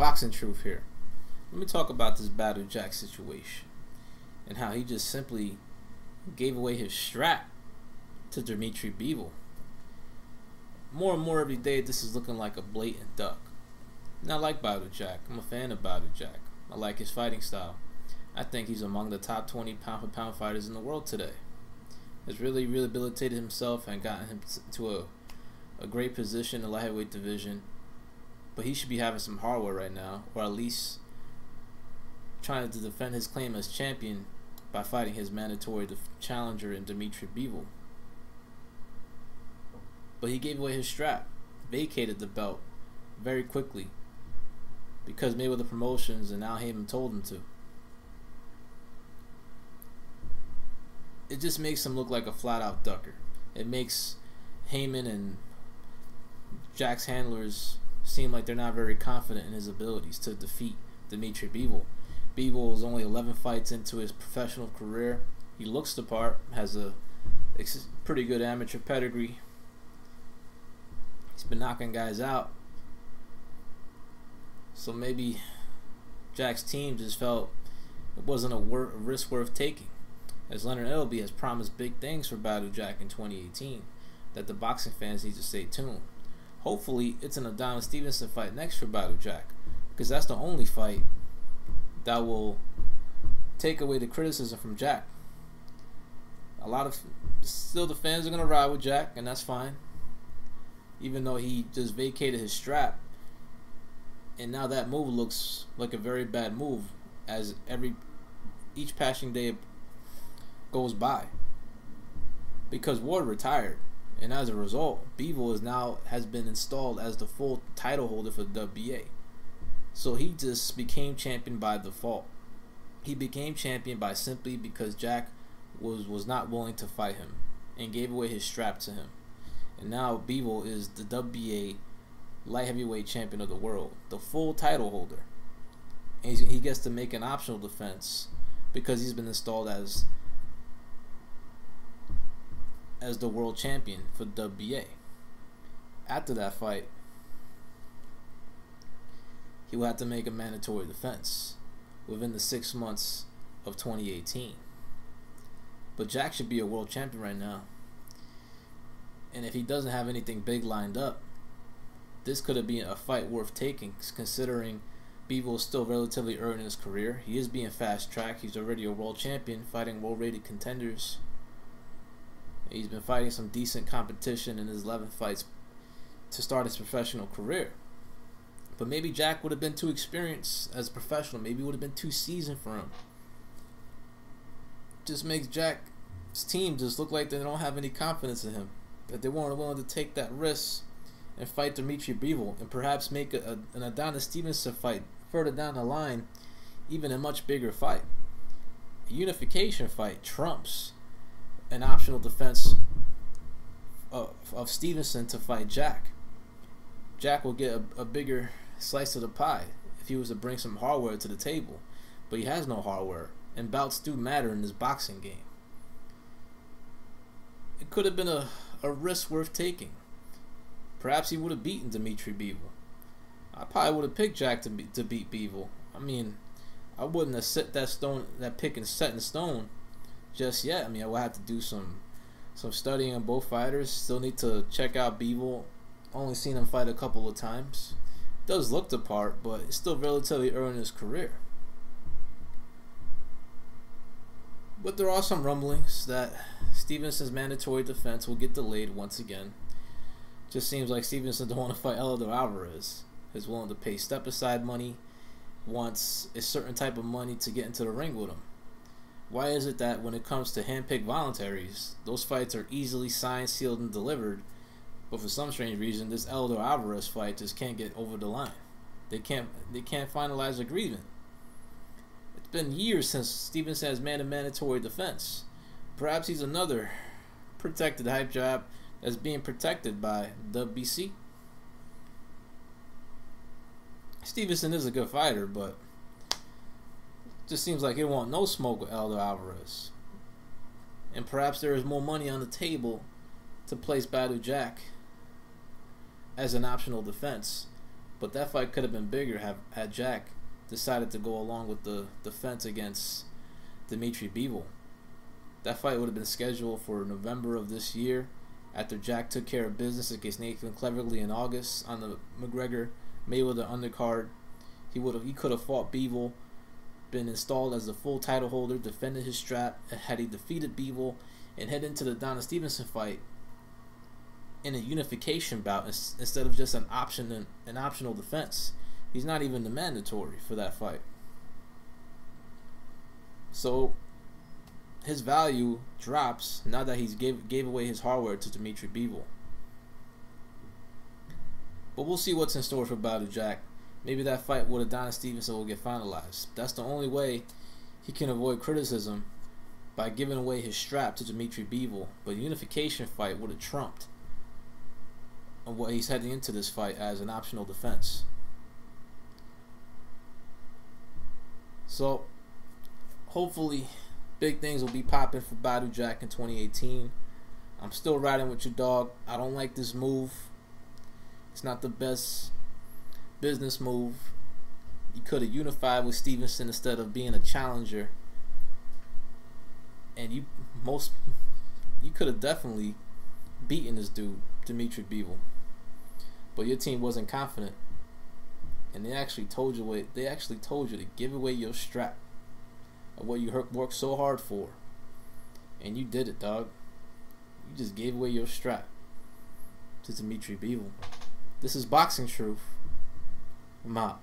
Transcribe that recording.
boxing truth here. Let me talk about this Badou Jack situation and how he just simply gave away his strap to Dmitry Bivol. More and more every day, this is looking like a blatant duck. And I like Badou Jack. I'm a fan of Badou Jack. I like his fighting style. I think he's among the top 20 pound-for-pound fighters in the world today. Has really rehabilitated himself and gotten him to a great position in the light heavyweight division. But he should be having some hardware right now, or at least trying to defend his claim as champion by fighting his mandatory challenger in Dmitry Bivol. But he gave away his strap, vacated the belt very quickly because Mayweather Promotions and Al Heyman told him to. It just makes him look like a flat-out ducker. It makes Heyman and Jack's handlers seem like they're not very confident in his abilities to defeat Dmitry Bivol. Bivol is only 11 fights into his professional career. He looks the part, has a pretty good amateur pedigree. He's been knocking guys out. So maybe Jack's team just felt it wasn't a risk worth taking. As Leonard Elby has promised big things for Badou Jack in 2018 that the boxing fans need to stay tuned. Hopefully it's an Adonis Stevenson fight next for Badou Jack, because that's the only fight that will take away the criticism from Jack. Still the fans are going to ride with Jack, and that's fine. Even though he just vacated his strap, and now that move looks like a very bad move as each passing day goes by, because Ward retired, and as a result Bivol has been installed as the full title holder for the WBA. So he just became champion by default. He became champion by simply because Jack was not willing to fight him and gave away his strap to him. And now Bivol is the WBA light heavyweight champion of the world, the full title holder. And he gets to make an optional defense because he's been installed as the world champion for WBA. After that fight, he will have to make a mandatory defense within the 6 months of 2018. But Jack should be a world champion right now. And if he doesn't have anything big lined up, this could have been a fight worth taking, considering Bivol is still relatively early in his career. He is being fast-tracked. He's already a world champion, fighting well-rated contenders. He's been fighting some decent competition in his 11 fights to start his professional career. But maybe Jack would have been too experienced as a professional. Maybe it would have been too seasoned for him. Just makes Jack's team just look like they don't have any confidence in him, that they weren't willing to take that risk and fight Dmitry Bivol and perhaps make an Adonis Stevenson fight further down the line even a much bigger fight. A unification fight trumps an optional defense of Stevenson to fight Jack. Jack will get a bigger slice of the pie if he was to bring some hardware to the table, but he has no hardware, and bouts do matter in this boxing game. It could have been a risk worth taking. Perhaps he would have beaten Dmitry Bivol. I probably would have picked Jack to beat Bivol. I mean, I wouldn't have set that pick and set in stone just yet. I mean, I would have to do some studying on both fighters. Still need to check out Bivol. Only seen him fight a couple of times. Does look the part, but it's still relatively early in his career. But there are some rumblings that Stevenson's mandatory defense will get delayed once again. Just seems like Stevenson don't want to fight Eldor Alvarez. He's willing to pay step-aside money, wants a certain type of money to get into the ring with him. Why is it that when it comes to hand-picked voluntaries, those fights are easily signed, sealed, and delivered, but for some strange reason, this Eldor Alvarez fight just can't get over the line? They can't finalize agreement. It's been years since Stevenson has made a mandatory defense. Perhaps he's another protected hype job that's being protected by WBC. Stevenson is a good fighter, but it just seems like he don't want no smoke with Eldor Alvarez. And perhaps there is more money on the table to place Badou Jack as an optional defense But that fight could have been bigger had Jack decided to go along with the defense against Dmitry Bivol. That fight would have been scheduled for November of this year, after Jack took care of business against Nathan Cleverly in August on the McGregor Mayweather undercard. He could have fought Bivol, been installed as the full title holder, defended his strap, had he defeated Bivol, and head into the Donna Stevenson fight in a unification bout instead of just an optional defense. He's not even the mandatory for that fight. So his value drops now that he's gave away his hardware to Dmitry Bivol. But we'll see what's in store for Badou Jack. Maybe that fight with Adonis Stevenson will get finalized. That's the only way he can avoid criticism, by giving away his strap to Dmitry Bivol. But a unification fight would have trumped what he's heading into this fight as an optional defense. So hopefully big things will be popping for Badou Jack in 2018. I'm still riding with your dog. I don't like this move. It's not the best business move. You could have unified with Stevenson instead of being a challenger, and you could have definitely beaten this dude, Dmitry Bivol. But your team wasn't confident, and they actually told you to give away your strap of what you worked so hard for, and you did it, dog. You just gave away your strap to Dmitry Bivol. This is Boxing Truth. I'm out.